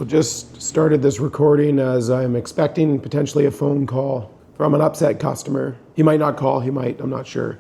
Just started this recording as I'm expecting potentially a phone call from an upset customer. He might not call, he might, I'm not sure.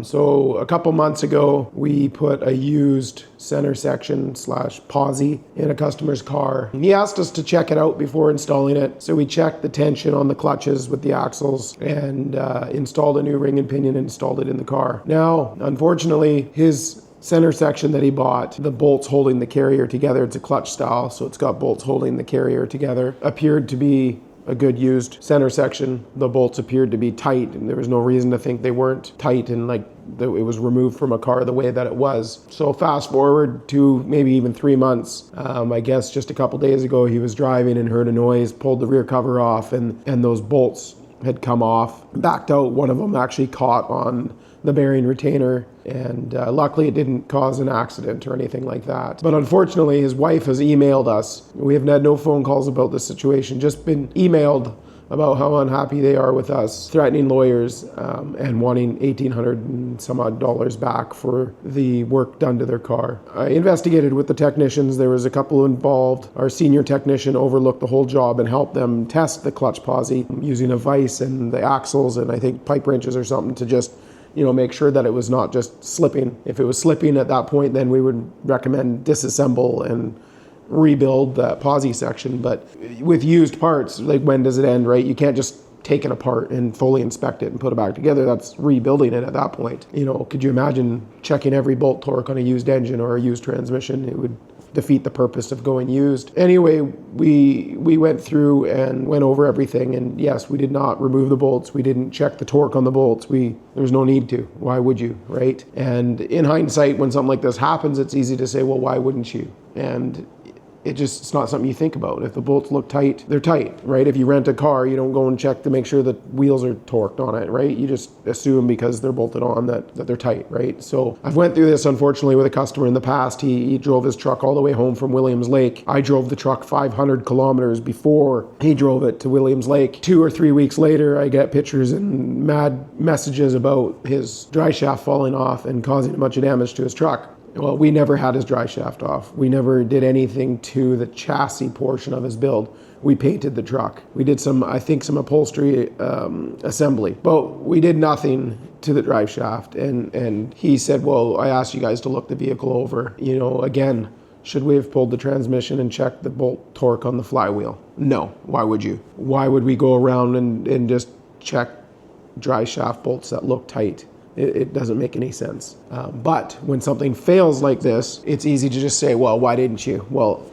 So a couple months ago, we put a used center section / posi in a customer's car. He asked us to check it out before installing it. So we checked the tension on the clutches with the axles and installed a new ring and pinion and installed it in the car. Now, unfortunately, his center section that he bought, the bolts holding the carrier together, it's a clutch style, so it's got bolts holding the carrier together, appeared to be a good used center section. The bolts appeared to be tight, and there was no reason to think they weren't tight and like it was removed from a car the way that it was. So fast forward to maybe even 3 months. I guess just a couple days ago, he was driving and heard a noise, pulled the rear cover off, and those bolts had come off, backed out. One of them actually caught on the bearing retainer, and luckily it didn't cause an accident or anything like that. But unfortunately, his wife has emailed us. We have had no phone calls about this situation, just been emailed about how unhappy they are with us, threatening lawyers and wanting $1,800 and some odd dollars back for the work done to their car. I investigated with the technicians. There was a couple involved. Our senior technician overlooked the whole job and helped them test the clutch posi using a vise and the axles and I think pipe wrenches or something to just make sure that it was not just slipping. If it was slipping at that point, then we would recommend disassemble and rebuild that posi section. But with used parts, like when does it end, right? You can't just take it apart and fully inspect it and put it back together. That's rebuilding it at that point. Could you imagine checking every bolt torque on a used engine or a used transmission? It would defeat the purpose of going used. Anyway, we went through and went over everything, and yes, we did not remove the bolts. We didn't check the torque on the bolts. There's no need to. Why would you, right? And in hindsight, when something like this happens, it's easy to say, well, why wouldn't you? And it's not something you think about. If the bolts look tight, they're tight, right? If you rent a car, you don't go and check to make sure that wheels are torqued on it, right? You just assume because they're bolted on that they're tight, right? So I've went through this, unfortunately, with a customer in the past. He drove his truck all the way home from Williams Lake. I drove the truck 500 kilometers before he drove it to Williams Lake. 2 or 3 weeks later, I get pictures and mad messages about his dry shaft falling off and causing a bunch of damage to his truck. Well, we never had his dry shaft off. We never did anything to the chassis portion of his build. We painted the truck. We did some upholstery assembly, but we did nothing to the drive shaft. And he said, well, I asked you guys to look the vehicle over. Again, should we have pulled the transmission and checked the bolt torque on the flywheel? No. Why would you? Why would we go around and just check dry shaft bolts that look tight? It doesn't make any sense. But when something fails like this, it's easy to just say, well, why didn't you? Well,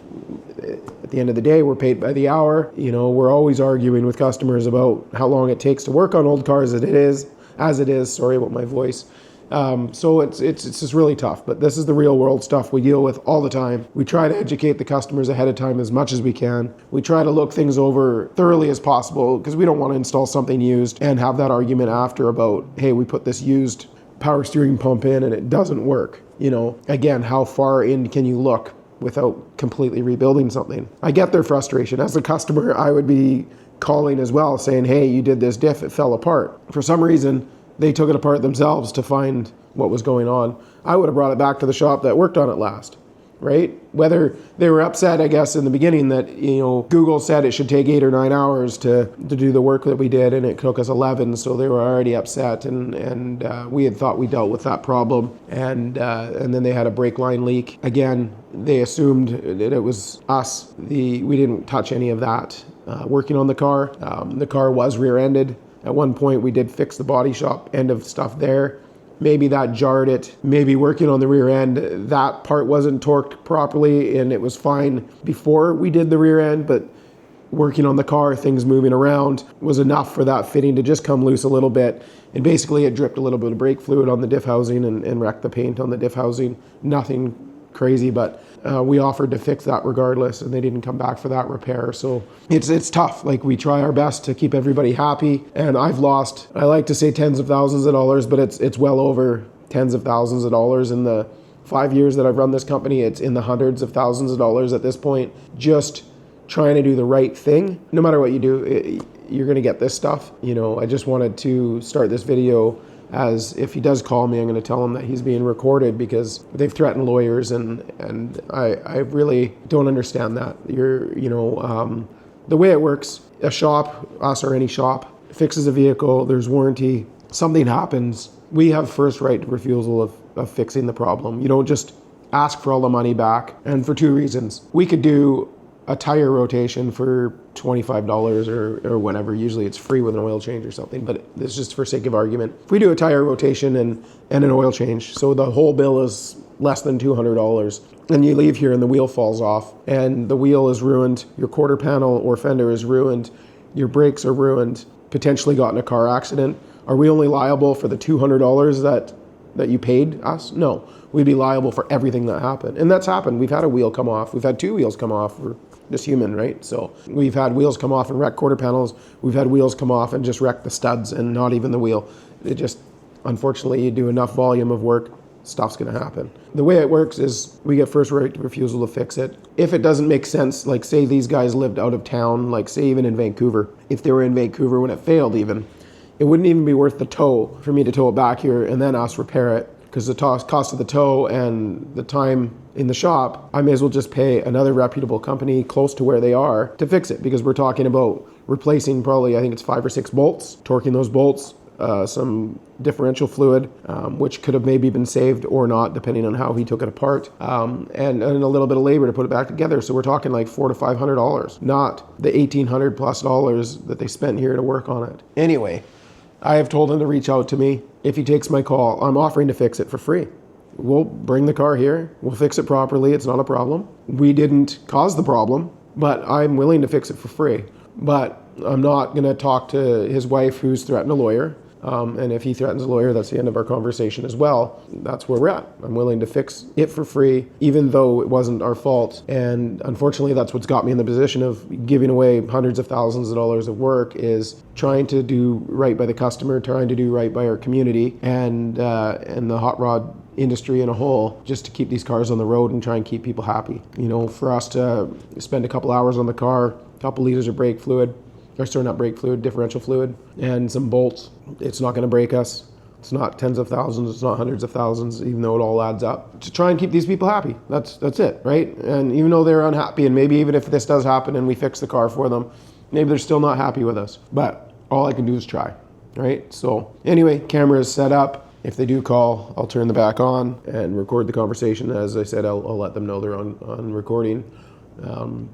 at the end of the day, we're paid by the hour. We're always arguing with customers about how long it takes to work on old cars as it is. Sorry about my voice. So it's just really tough, but this is the real world stuff we deal with all the time. We try to educate the customers ahead of time as much as we can. We try to look things over thoroughly as possible because we don't want to install something used and have that argument after about, hey, we put this used power steering pump in and it doesn't work. Again, how far in can you look without completely rebuilding something? I get their frustration. As a customer, I would be calling as well saying, hey, you did this diff, it fell apart. For some reason, they took it apart themselves to find what was going on. I would have brought it back to the shop that worked on it last, right? Whether they were upset, I guess, in the beginning that, Google said it should take 8 or 9 hours to do the work that we did, and it took us 11, so they were already upset, and we had thought we dealt with that problem, and then they had a brake line leak. Again, they assumed that it was us. We didn't touch any of that. Working on the car was rear-ended. At one point, we did fix the body shop end of stuff there. Maybe that jarred it. Maybe working on the rear end, that part wasn't torqued properly and it was fine before we did the rear end, but working on the car, things moving around was enough for that fitting to just come loose a little bit. And basically it dripped a little bit of brake fluid on the diff housing and wrecked the paint on the diff housing. Nothing crazy, but we offered to fix that regardless, and they didn't come back for that repair. So it's tough. Like, we try our best to keep everybody happy, and I've lost, I like to say tens of thousands of dollars, but it's well over tens of thousands of dollars in the 5 years that I've run this company. It's in the hundreds of thousands of dollars at this point, just trying to do the right thing. No matter what you do, you're going to get this stuff. I just wanted to start this video as if he does call me, I'm going to tell him that he's being recorded because they've threatened lawyers, and I really don't understand that. The way it works, a shop, us or any shop, fixes a vehicle, there's warranty, something happens, we have first right to refusal of fixing the problem. You don't just ask for all the money back, and for two reasons. We could do a tire rotation for $25 or whatever. Usually it's free with an oil change or something, but it's just for sake of argument. If we do a tire rotation and an oil change, so the whole bill is less than $200, and you leave here and the wheel falls off and the wheel is ruined, your quarter panel or fender is ruined, your brakes are ruined, potentially got in a car accident, are we only liable for the $200 that you paid us? No, we'd be liable for everything that happened. And that's happened. We've had a wheel come off. We've had two wheels come off. We're just human, right? So we've had wheels come off and wreck quarter panels. We've had wheels come off and just wreck the studs and not even the wheel. It just, unfortunately, you do enough volume of work, stuff's going to happen. The way it works is we get first right to refusal to fix it. If it doesn't make sense, like say these guys lived out of town, like say even in Vancouver, if they were in Vancouver when it failed even, it wouldn't even be worth the tow for me to tow it back here and then us repair it, because the cost of the tow and the time in the shop, I may as well just pay another reputable company close to where they are to fix it, because we're talking about replacing probably, I think it's 5 or 6 bolts, torquing those bolts, some differential fluid, which could have maybe been saved or not, depending on how he took it apart, and a little bit of labor to put it back together. So we're talking like $400 to $500, not the $1,800 plus that they spent here to work on it. Anyway, I have told him to reach out to me. If he takes my call, I'm offering to fix it for free. We'll bring the car here. We'll fix it properly. It's not a problem. We didn't cause the problem, but I'm willing to fix it for free. But I'm not going to talk to his wife, who's threatened a lawyer. And if he threatens a lawyer, that's the end of our conversation as well. That's where we're at. I'm willing to fix it for free, even though it wasn't our fault. And unfortunately, that's what's got me in the position of giving away hundreds of thousands of dollars of work, is trying to do right by the customer, trying to do right by our community and the hot rod industry in a whole, just to keep these cars on the road and try and keep people happy. You know, for us to spend a couple hours on the car, a couple liters of brake fluid, not brake fluid, differential fluid, and some bolts, it's not going to break us. It's not tens of thousands, it's not hundreds of thousands, even though it all adds up. To try and keep these people happy. That's it, right? And even though they're unhappy, and maybe even if this does happen and we fix the car for them, maybe they're still not happy with us. But all I can do is try, right? So anyway, camera is set up. If they do call, I'll turn the back on and record the conversation. As I said, I'll let them know they're on recording.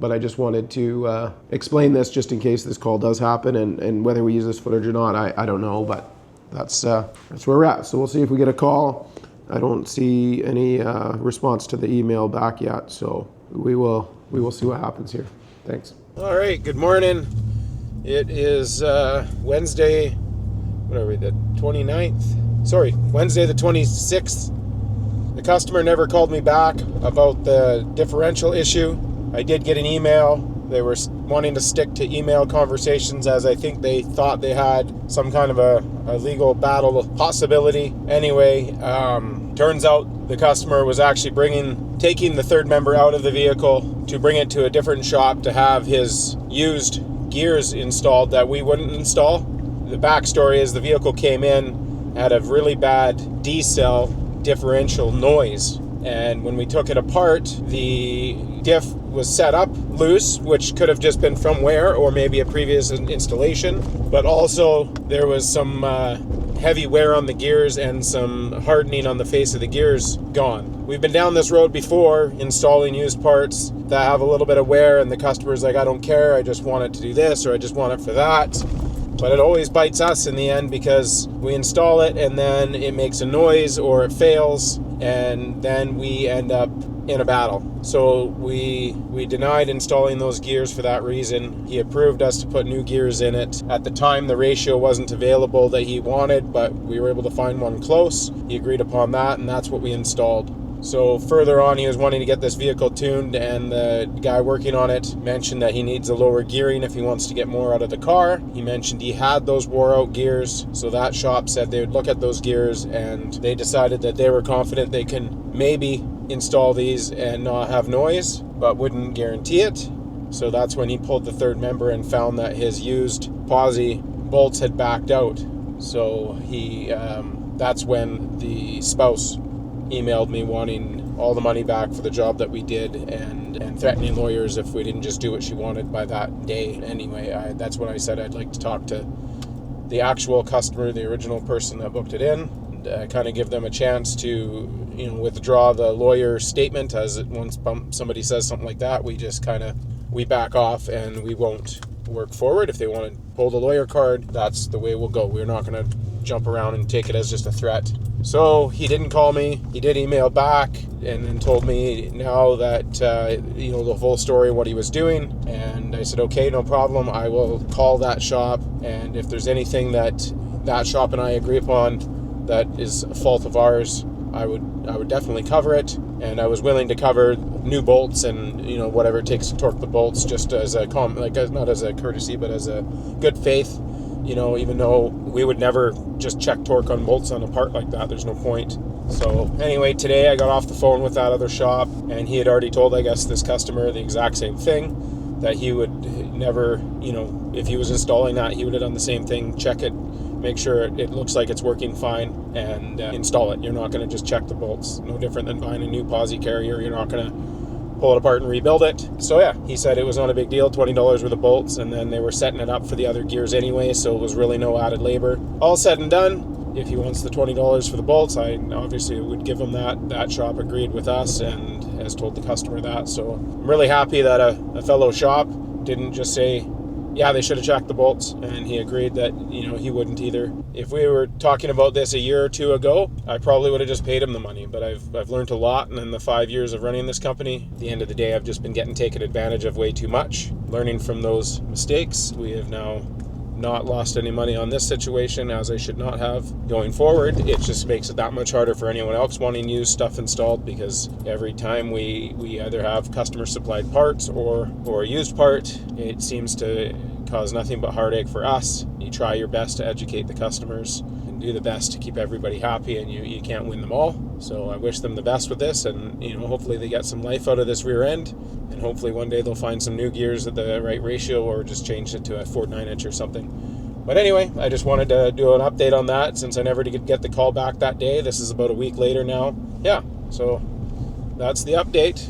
But I just wanted to explain this just in case this call does happen, and whether we use this footage or not, I don't know, but that's where we're at. So we'll see if we get a call. I don't see any response to the email back yet, so we will see what happens here. Thanks. All right, good morning. It is Wednesday, what are we, the 29th? Sorry, Wednesday the 26th. The customer never called me back about the differential issue. I did get an email. They were wanting to stick to email conversations, as I think they thought they had some kind of a legal battle possibility. Anyway, turns out the customer was actually taking the third member out of the vehicle to bring it to a different shop to have his used gears installed that we wouldn't install. The backstory is the vehicle came in, had a really bad D-cell differential noise. And when we took it apart, the diff was set up loose, which could have just been from wear or maybe a previous installation. But also there was some heavy wear on the gears and some hardening on the face of the gears gone. We've been down this road before installing used parts that have a little bit of wear, and the customer's like, I don't care, I just want it to do this or I just want it for that. But it always bites us in the end, because we install it and then it makes a noise or it fails, and then we end up in a battle. So we denied installing those gears for that reason. He approved us to put new gears in it. At the time, the ratio wasn't available that he wanted, but we were able to find one close. He agreed upon that, and that's what we installed. So further on, he was wanting to get this vehicle tuned, and the guy working on it mentioned that he needs a lower gearing if he wants to get more out of the car. He mentioned he had those wore out gears, so that shop said they would look at those gears, and they decided that they were confident they can maybe install these and not have noise, but wouldn't guarantee it. So that's when he pulled the third member and found that his used posi bolts had backed out. So he that's when the spouse emailed me wanting all the money back for the job that we did, and threatening lawyers if we didn't just do what she wanted by that day. Anyway, that's when I said I'd like to talk to the actual customer, the original person that booked it in, and kind of give them a chance to, withdraw the lawyer statement, as once somebody says something like that, we back off and we won't work forward. If they want to pull the lawyer card, that's the way we'll go. We're not going to jump around and take it as just a threat. So he didn't call me. He did email back and then told me now that, the full story of what he was doing. And I said, okay, no problem. I will call that shop. And if there's anything that shop and I agree upon that is a fault of ours, I would definitely cover it. And I was willing to cover new bolts and, whatever it takes to torque the bolts, just as not as a courtesy, but as a good faith. Even though we would never just check torque on bolts on a part like that, there's no point. So anyway, today I got off the phone with that other shop, and he had already told, I guess, this customer the exact same thing, that he would never, if he was installing that, he would have done the same thing, check it, make sure it looks like it's working fine, and install it. You're not going to just check the bolts. No different than buying a new posi carrier. You're not going to pull it apart and rebuild it. So yeah, he said it was not a big deal, $20 worth of bolts, and then they were setting it up for the other gears anyway, so it was really no added labor. All said and done, if he wants the $20 for the bolts, I obviously would give him that. That shop agreed with us and has told the customer that. So I'm really happy that a fellow shop didn't just say, yeah, they should have checked the bolts, and he agreed that, he wouldn't either. If we were talking about this a year or two ago, I probably would have just paid him the money, but I've learned a lot, and in the 5 years of running this company, at the end of the day, I've just been getting taken advantage of way too much. Learning from those mistakes, we have now not lost any money on this situation, as I should not have. Going forward, it just makes it that much harder for anyone else wanting used stuff installed, because every time we either have customer supplied parts or a used part, it seems to cause nothing but heartache for us. You try your best to educate the customers and do the best to keep everybody happy, and you can't win them all. So I wish them the best with this, and hopefully they get some life out of this rear end, and hopefully one day they'll find some new gears at the right ratio, or just change it to a 4.9-inch or something. But anyway, I just wanted to do an update on that, since I never did get the call back that day. This is about a week later now. Yeah, so that's the update.